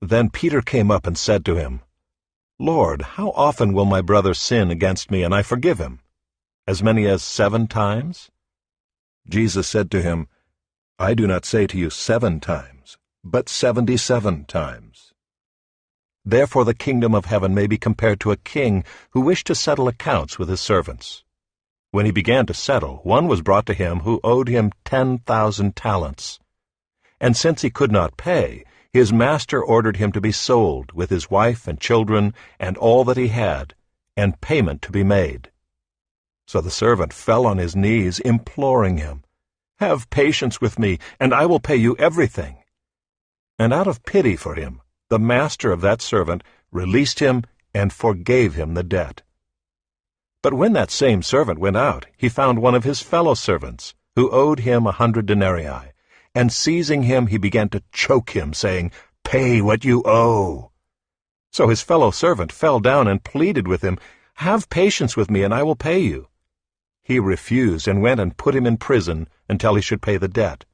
Then Peter came up and said to him, Lord, how often will my brother sin against me, and I forgive him? As many as 7 times? Jesus said to him, I do not say to you 7 times, but 77 times. Therefore the kingdom of heaven may be compared to a king who wished to settle accounts with his servants. When he began to settle, one was brought to him who owed him 10,000 talents. And since he could not pay, his master ordered him to be sold, with his wife and children and all that he had, and payment to be made. So the servant fell on his knees, imploring him, Have patience with me, and I will pay you everything. And out of pity for him, the master of that servant released him and forgave him the debt. But when that same servant went out, he found one of his fellow servants, who owed him 100 denarii, and seizing him he began to choke him, saying, Pay what you owe. So his fellow servant fell down and pleaded with him, Have patience with me, and I will pay you. He refused and went and put him in prison until he should pay the debt.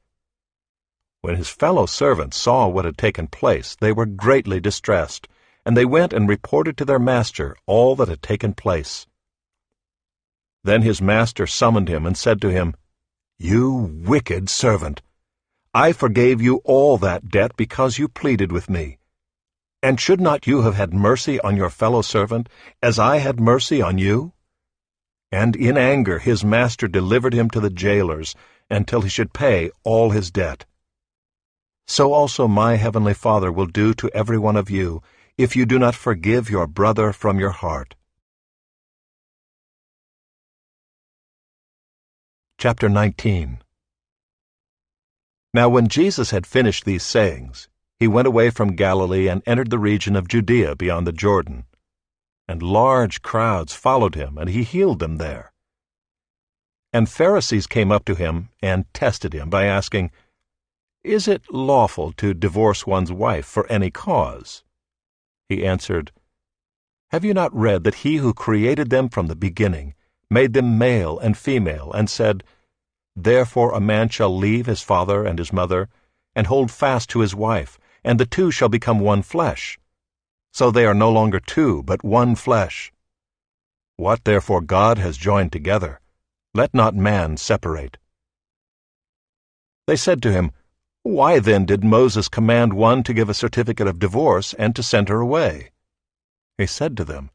When his fellow servants saw what had taken place, they were greatly distressed, and they went and reported to their master all that had taken place. Then his master summoned him and said to him, You wicked servant! I forgave you all that debt because you pleaded with me. And should not you have had mercy on your fellow servant, as I had mercy on you? And in anger his master delivered him to the jailers until he should pay all his debt. So also my heavenly Father will do to every one of you, if you do not forgive your brother from your heart. Chapter 19. Now when Jesus had finished these sayings, he went away from Galilee and entered the region of Judea beyond the Jordan. And large crowds followed him, and he healed them there. And Pharisees came up to him and tested him by asking, Is it lawful to divorce one's wife for any cause? He answered, Have you not read that he who created them from the beginning made them male and female, and said, Therefore a man shall leave his father and his mother, and hold fast to his wife, and the two shall become one flesh. So they are no longer two, but one flesh. What therefore God has joined together, let not man separate. They said to him, Why then did Moses command one to give a certificate of divorce and to send her away? He said to them,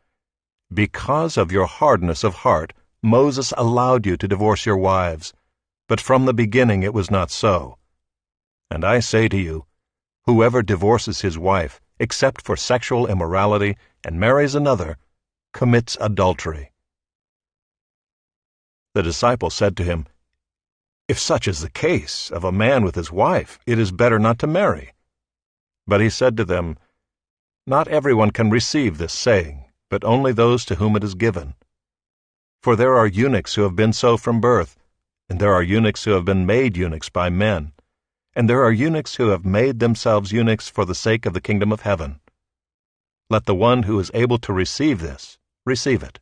Because of your hardness of heart, Moses allowed you to divorce your wives, but from the beginning it was not so. And I say to you, whoever divorces his wife, except for sexual immorality, and marries another, commits adultery. The disciples said to him, If such is the case of a man with his wife, it is better not to marry. But he said to them, Not everyone can receive this saying, but only those to whom it is given. For there are eunuchs who have been so from birth, and there are eunuchs who have been made eunuchs by men, and there are eunuchs who have made themselves eunuchs for the sake of the kingdom of heaven. Let the one who is able to receive this receive it.